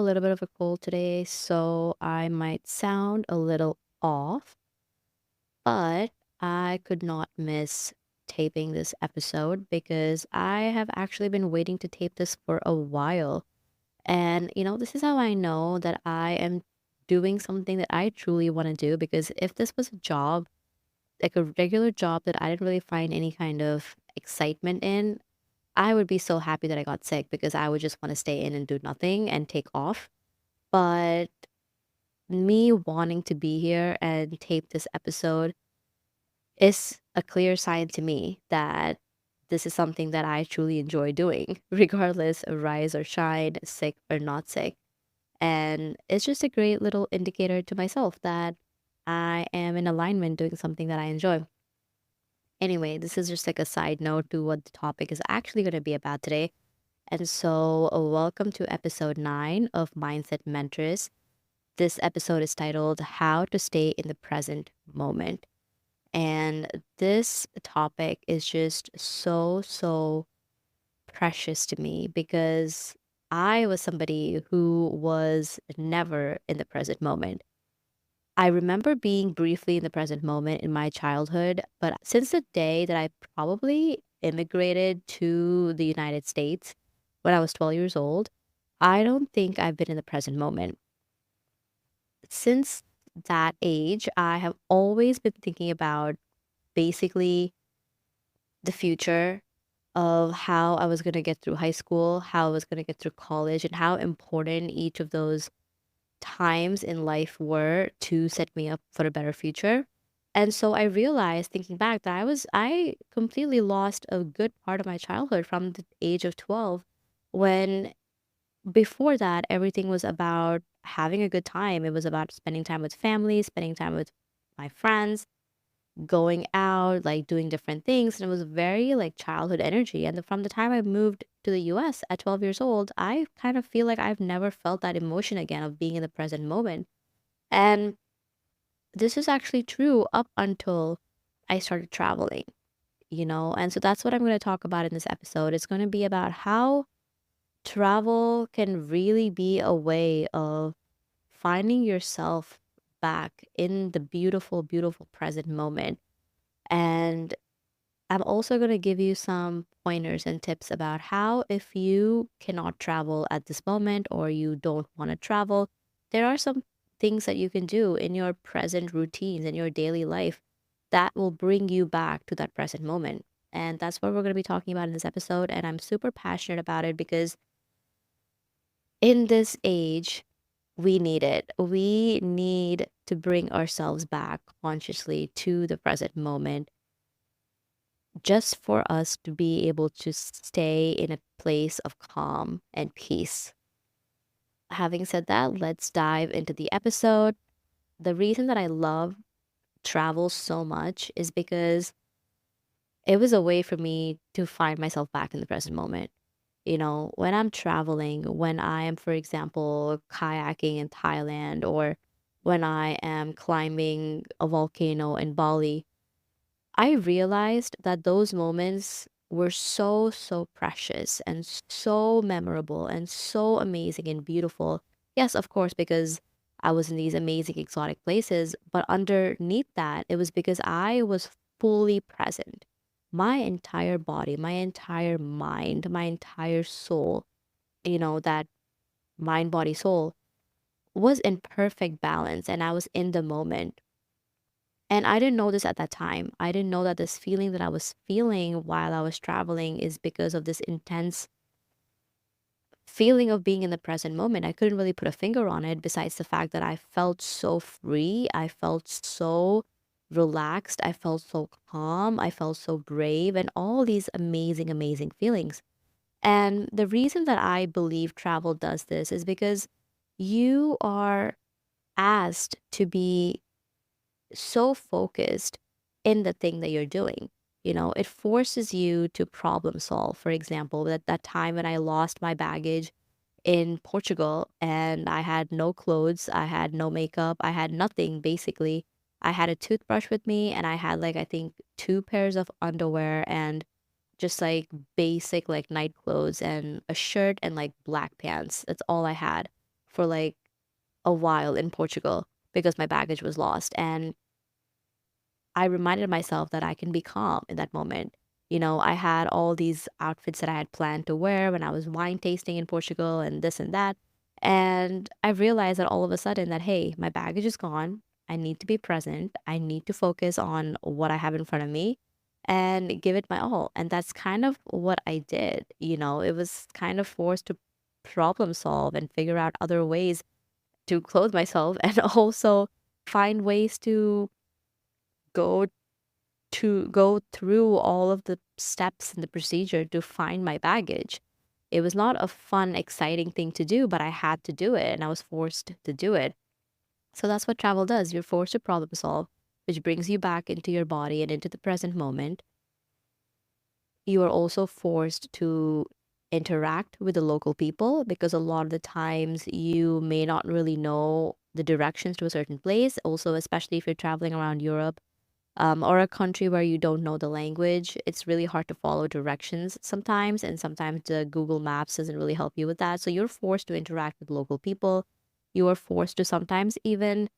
a little bit of a cold today, so I might sound a little off, but I could not miss taping this episode because I have actually been waiting to tape this for a while. And this is how I know that I am doing something that I truly want to do because if this was a job, like a regular job that I didn't really find any kind of excitement in, I would be so happy that I got sick because I would just want to stay in and do nothing and take off. But me wanting to be here and tape this episode is a clear sign to me that this is something that I truly enjoy doing, regardless of rise or shine, sick or not sick. And it's just a great little indicator to myself that I am in alignment doing something that I enjoy. Anyway, this is just like a side note to what the topic is actually going to be about today. And so, welcome to episode 9 of Mindset Mentors. This episode is titled How to Stay in the Present Moment. And this topic is just so precious to me because I was somebody who was never in the present moment. I remember being briefly in the present moment in my childhood, but since the day that I probably immigrated to the United States when I was 12 years old, I don't think I've been in the present moment. Since that age, I have always been thinking about basically the future of how I was going to get through high school, how I was going to get through college, and how important each of those times in life were to set me up for a better future. And so I realized thinking back that I completely lost a good part of my childhood from the age of 12 when before that everything was about having a good time. It was about spending time with family, spending time with my friends, going out, like doing different things. And it was very like childhood energy. And from the time I moved to the US at 12 years old, I kind of feel like I've never felt that emotion again of being in the present moment. And this is actually true up until I started traveling. And so that's what I'm going to talk about in this episode. It's going to be about how travel can really be a way of finding yourself back in the beautiful present moment. And I'm also going to give you some pointers and tips about how, if you cannot travel at this moment or you don't want to travel, there are some things that you can do in your present routines, in your daily life, that will bring you back to that present moment. And that's what we're going to be talking about in this episode. And I'm super passionate about it because in this age, we need it. We need to bring ourselves back consciously to the present moment just for us to be able to stay in a place of calm and peace. Having said that, let's dive into the episode. The reason that I love travel so much is because it was a way for me to find myself back in the present moment. When I'm traveling, when I am, for example, kayaking in Thailand, or when I am climbing a volcano in Bali, I realized that those moments were so precious and so memorable and so amazing and beautiful. Yes, of course, because I was in these amazing exotic places, but underneath that, it was because I was fully present. My entire body, my entire mind, my entire soul, that mind, body, soul was in perfect balance and I was in the moment. And I didn't know this at that time. I didn't know that this feeling that I was feeling while I was traveling is because of this intense feeling of being in the present moment. I couldn't really put a finger on it besides the fact that I felt so free. I felt so relaxed. I felt so calm. I felt so brave and all these amazing feelings. And the reason that I believe travel does this is because you are asked to be so focused in the thing that you're doing. It forces you to problem solve. For example, that time when I lost my baggage in Portugal and I had no clothes, I had no makeup, I had nothing basically. I had a toothbrush with me and I had like I think two pairs of underwear and just like basic like night clothes and a shirt and like black pants. That's all I had for like a while in Portugal because my baggage was lost. And I reminded myself that I can be calm in that moment. I had all these outfits that I had planned to wear when I was wine tasting in Portugal and this and that. And I realized that all of a sudden that, hey, my baggage is gone. I need to be present. I need to focus on what I have in front of me and give it my all. And that's kind of what I did. It was kind of forced to problem solve and figure out other ways to clothe myself and also find ways go go through all of the steps in the procedure to find my baggage. It was not a fun, exciting thing to do, but I had to do it and I was forced to do it. So that's what travel does. You're forced to problem solve, which brings you back into your body and into the present moment. You are also forced to interact with the local people because a lot of the times you may not really know the directions to a certain place. Also, especially if you're traveling around Europe, or a country where you don't know the language, it's really hard to follow directions sometimes. And sometimes the Google Maps doesn't really help you with that. So you're forced to interact with local people. You are forced to sometimes even,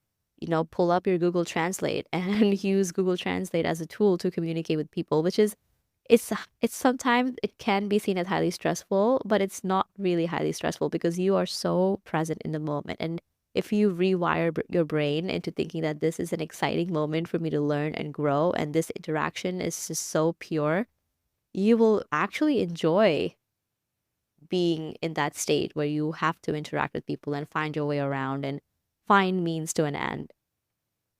pull up your Google Translate and use Google Translate as a tool to communicate with people, which is it's sometimes it can be seen as highly stressful, but it's not really highly stressful because you are so present in the moment. And if you rewire your brain into thinking that this is an exciting moment for me to learn and grow, and this interaction is just so pure, you will actually enjoy being in that state where you have to interact with people and find your way around and find means to an end.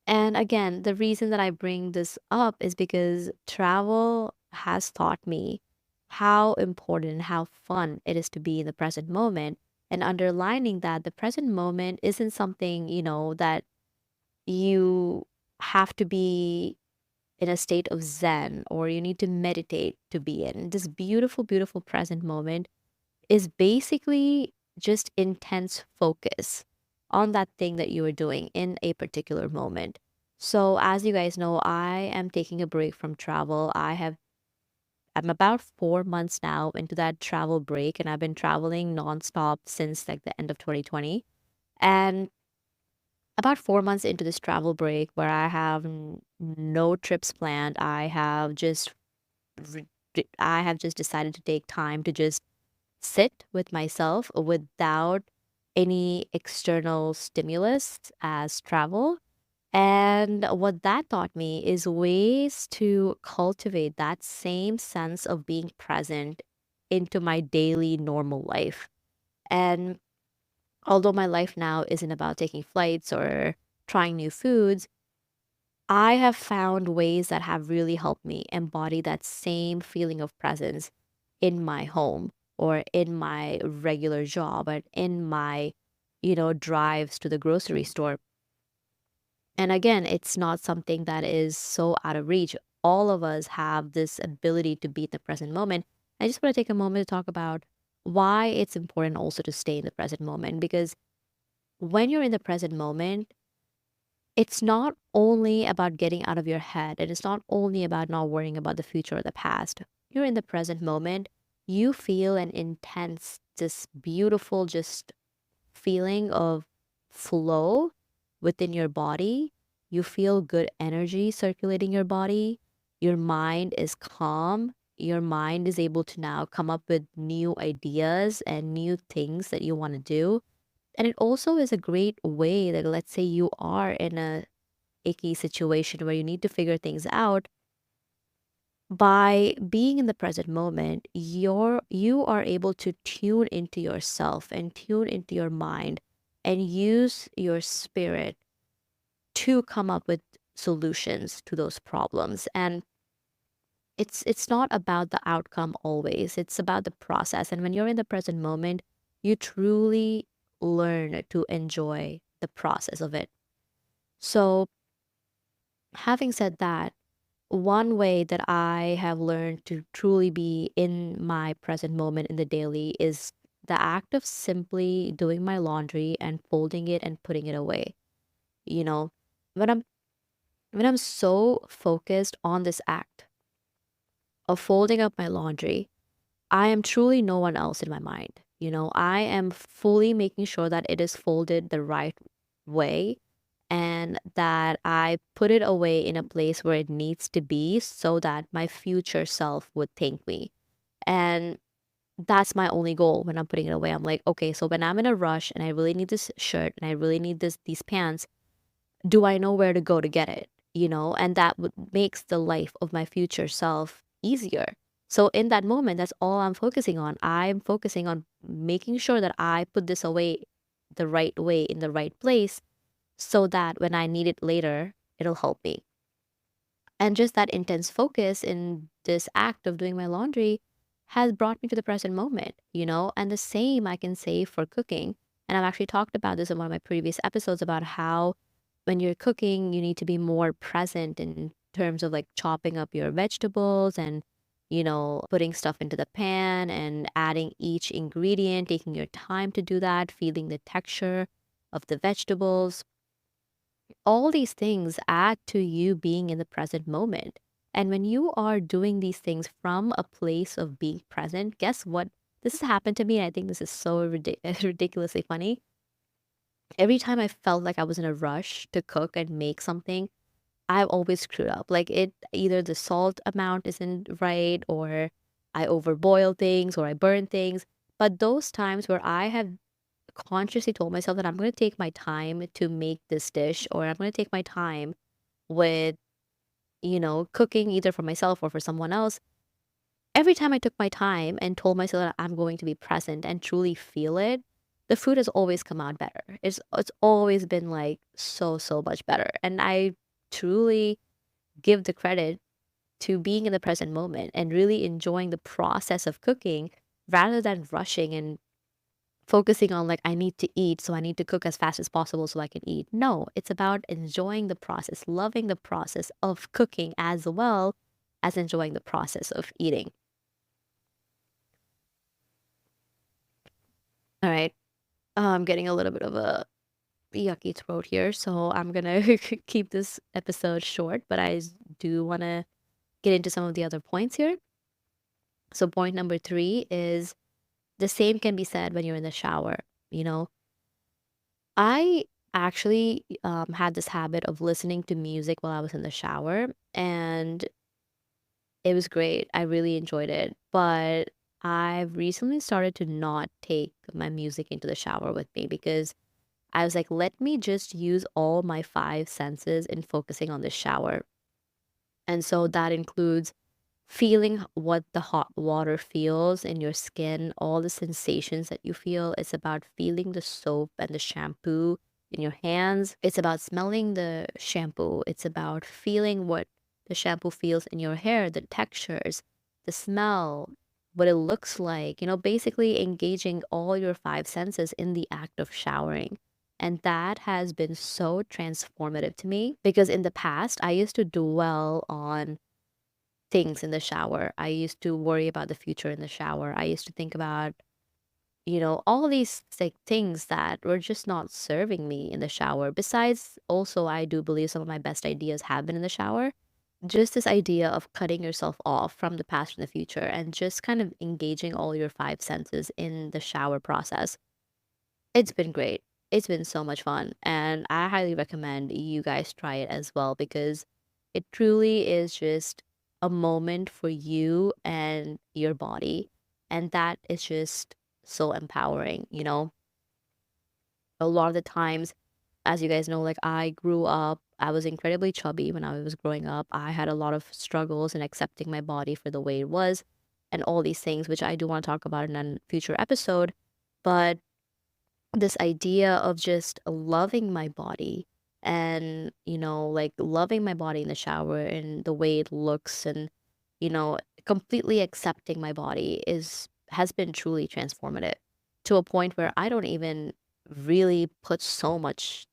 And again, the reason that I bring this up is because travel has taught me how important and how fun it is to be in the present moment. And underlining that the present moment isn't something, that you have to be in a state of zen or you need to meditate to be in. This beautiful, beautiful present moment is basically just intense focus on that thing that you are doing in a particular moment. So, as you guys know, I am taking a break from travel. I'm about 4 months now into that travel break, and I've been traveling nonstop since like the end of 2020. And about 4 months into this travel break, where I have no trips planned, re- I have just decided to take time to just sit with myself without any external stimulus as travel. And what that taught me is ways to cultivate that same sense of being present into my daily normal life. And although my life now isn't about taking flights or trying new foods, I have found ways that have really helped me embody that same feeling of presence in my home or in my regular job or in my, drives to the grocery store. And again, it's not something that is so out of reach. All of us have this ability to be in the present moment. I just want to take a moment to talk about why it's important also to stay in the present moment because when you're in the present moment, it's not only about getting out of your head and it's not only about not worrying about the future or the past. You're in the present moment. You feel an intense, this beautiful, just feeling of flow within your body. You feel good energy circulating your body. Your mind is calm. Your mind is able to now come up with new ideas and new things that you want to do. And it also is a great way that, let's say, you are in a icky situation where you need to figure things out. By being in the present moment, you are able to tune into yourself and tune into your mind and use your spirit to come up with solutions to those problems. And it's not about the outcome always. It's about the process. And when you're in the present moment, you truly learn to enjoy the process of it. So, having said that, one way that I have learned to truly be in my present moment in the daily is the act of simply doing my laundry and folding it and putting it away. You know, when I'm so focused on this act of folding up my laundry, I am truly no one else in my mind. I am fully making sure that it is folded the right way and that I put it away in a place where it needs to be so that my future self would thank me. And that's my only goal when I'm putting it away. I'm like, okay, so when I'm in a rush and I really need this shirt and I really need these pants, do I know where to go to get it? And that would makes the life of my future self easier. So in that moment, that's all I'm focusing on. I'm focusing on making sure that I put this away the right way in the right place so that when I need it later, it'll help me. And just that intense focus in this act of doing my laundry has brought me to the present moment. And the same I can say for cooking. And I've actually talked about this in one of my previous episodes about how when you're cooking, you need to be more present in terms of like chopping up your vegetables and, putting stuff into the pan and adding each ingredient, taking your time to do that, feeling the texture of the vegetables. All these things add to you being in the present moment. And when you are doing these things from a place of being present, guess what? This has happened to me. And I think this is so ridiculously funny. Every time I felt like I was in a rush to cook and make something, I've always screwed up. Like either the salt amount isn't right, or I overboil things, or I burn things. But those times where I have consciously told myself that I'm going to take my time to make this dish, or I'm going to take my time with, cooking either for myself or for someone else. Every time I took my time and told myself that I'm going to be present and truly feel it, the food has always come out better. It's always been like so much better. And I truly give the credit to being in the present moment and really enjoying the process of cooking rather than rushing and focusing on like I need to eat, so I need to cook as fast as possible so I can eat. No, it's about enjoying the process, loving the process of cooking as well as enjoying the process of eating. All right. I'm getting a little bit of a yucky throat here, so I'm gonna keep this episode short, but do want to get into some of the other points here. So point number 3 is the same can be said when you're in the shower. You know, I actually had this habit of listening to music while I was in the shower, and it was great. I really enjoyed it. But I've recently started to not take my music into the shower with me because I was like, let me just use all my five senses in focusing on the shower. And so that includes feeling what the hot water feels in your skin, all the sensations that you feel. It's about feeling the soap and the shampoo in your hands. It's about smelling the shampoo. It's about feeling what the shampoo feels in your hair, the textures, the smell, what it looks like, basically engaging all your five senses in the act of showering. And that has been so transformative to me because in the past, I used to dwell on things in the shower. I used to worry about the future in the shower. I used to think about, all these like things that were just not serving me in the shower. Besides, also, I do believe some of my best ideas have been in the shower. Just this idea of cutting yourself off from the past and the future and just kind of engaging all your five senses in the shower process. It's been great. It's been so much fun, and I highly recommend you guys try it as well because it truly is just a moment for you and your body, and that is just so empowering. A lot of the times, as you guys know, like I grew up, I was incredibly chubby when I was growing up. I had a lot of struggles in accepting my body for the way it was and all these things, which I do want to talk about in a future episode. But this idea of just loving my body and like loving my body in the shower and the way it looks and you know completely accepting my body is has been truly transformative to a point where I don't even really put so much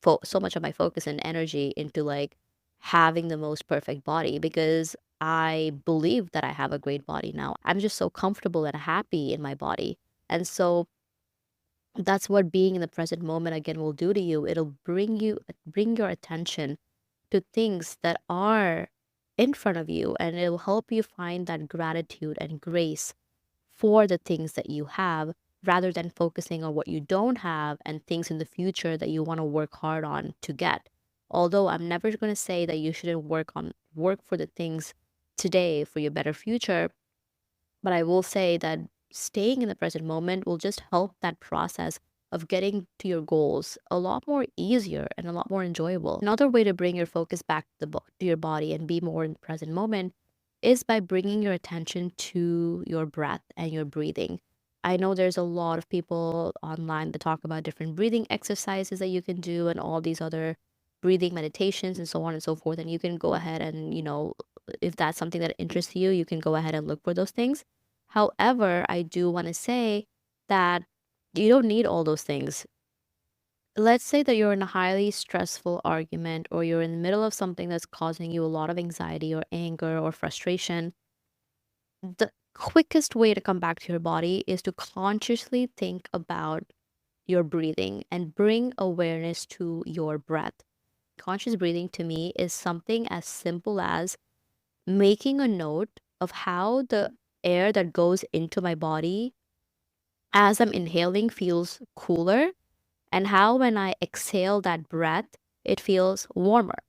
of my focus and energy into like having the most perfect body because I believe that I have a great body now. I'm just so comfortable and happy in my body. And so that's what being in the present moment again will do to you. It'll bring your attention to things that are in front of you and it'll help you find that gratitude and grace for the things that you have rather than focusing on what you don't have and things in the future that you want to work hard on to get. Although I'm never going to say that you shouldn't work for the things today for your better future, but I will say that staying in the present moment will just help that process of getting to your goals a lot more easier and a lot more enjoyable. Another way to bring your focus back to, to your body and be more in the present moment is by bringing your attention to your breath and your breathing. I know there's a lot of people online that talk about different breathing exercises that you can do and all these other breathing meditations and so on and so forth. And you can go ahead and, if that's something that interests you, you can go ahead and look for those things. However, I do want to say that you don't need all those things. Let's say that you're in a highly stressful argument or you're in the middle of something that's causing you a lot of anxiety or anger or frustration. The quickest way to come back to your body is to consciously think about your breathing and bring awareness to your breath. Conscious breathing to me is something as simple as making a note of how the air that goes into my body as I'm inhaling feels cooler, and how when I exhale that breath, it feels warmer.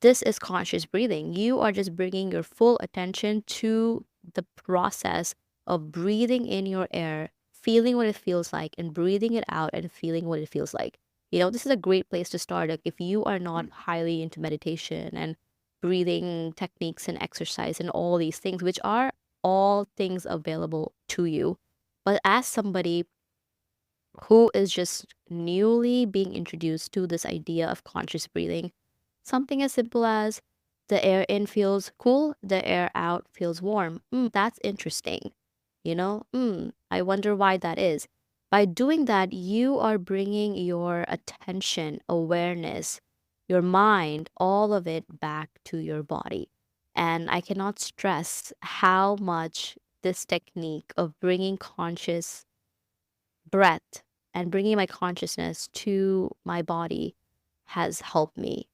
This is conscious breathing. You are just bringing your full attention to the process of breathing in your air, feeling what it feels like, and breathing it out and feeling what it feels like. This is a great place to start. Like if you are not highly into meditation and breathing techniques and exercise and all these things, which are all things available to you. But as somebody who is just newly being introduced to this idea of conscious breathing, something as simple as the air in feels cool, the air out feels warm. That's interesting. I wonder why that is. By doing that, you are bringing your attention, awareness, your mind, all of it back to your body. And I cannot stress how much this technique of bringing conscious breath and bringing my consciousness to my body has helped me.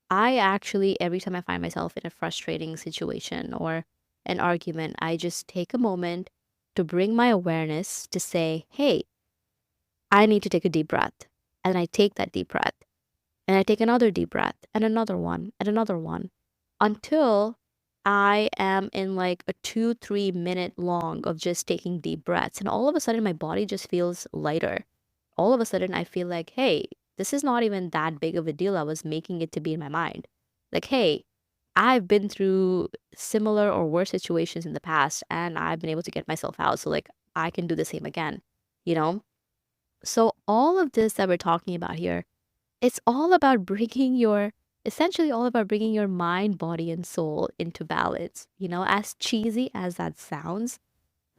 I actually, every time I find myself in a frustrating situation or an argument, I just take a moment to bring my awareness to say, hey, I need to take a deep breath. And I take that deep breath. And I take another deep breath and another one and another one until I am in like a 2, 3 minute long of just taking deep breaths. And all of a sudden, my body just feels lighter. All of a sudden, I feel like, hey, this is not even that big of a deal. I was making it to be in my mind. Like, hey, I've been through similar or worse situations in the past and I've been able to get myself out. So, like, I can do the same again, you know? So, all of this that we're talking about here, it's all about bringing your essentially all about bringing your mind, body, and soul into balance. As cheesy as that sounds,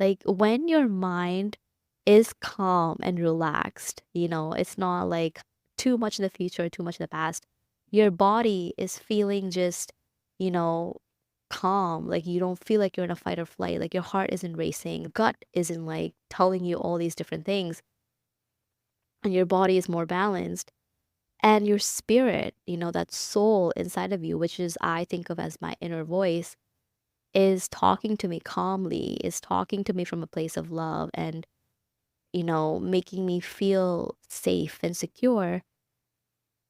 like when your mind is calm and relaxed, it's not like too much in the future, too much in the past. Your body is feeling just, you know, calm. Like you don't feel like you're in a fight or flight. Like your heart isn't racing, gut isn't like telling you all these different things, and your body is more balanced. And your spirit, that soul inside of you, which is I think of as my inner voice, is talking to me calmly, is talking to me from a place of love and, making me feel safe and secure.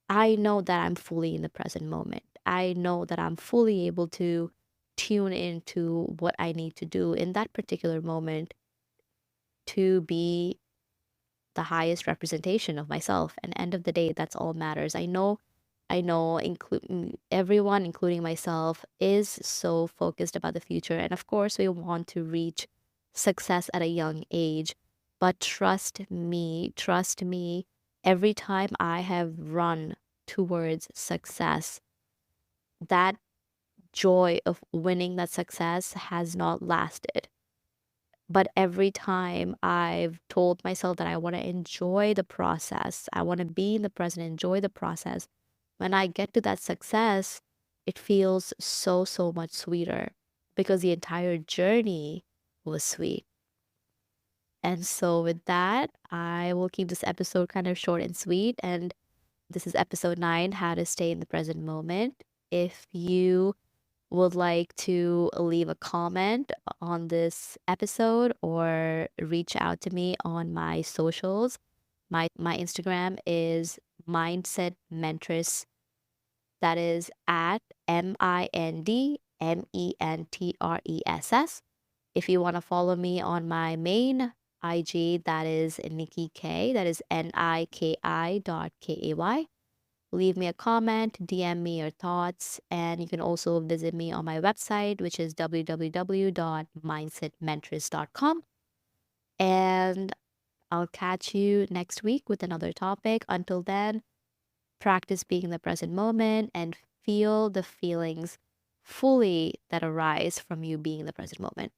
I know that I'm fully in the present moment. I know that I'm fully able to tune into what I need to do in that particular moment to be the highest representation of myself. And end of the day, that's all matters. I know, including everyone, including myself, is so focused about the future. And of course, we want to reach success at a young age. But trust me, every time I have run towards success, that joy of winning that success has not lasted. But every time I've told myself that I want to enjoy the process, I want to be in the present, enjoy the process. When I get to that success, it feels so, so much sweeter because the entire journey was sweet. And so, with that, I will keep this episode kind of short and sweet. And this is episode 9, How to Stay in the Present Moment. If you would like to leave a comment on this episode or reach out to me on my socials, my Instagram is mindset mentress. That is at MindMentress. If you want to follow me on my main IG, that is Nikki K. That is NIKI.KAY. Leave me a comment, DM me your thoughts, and you can also visit me on my website, which is www.mindsetmentress.com. And I'll catch you next week with another topic. Until then, practice being in the present moment and feel the feelings fully that arise from you being in the present moment.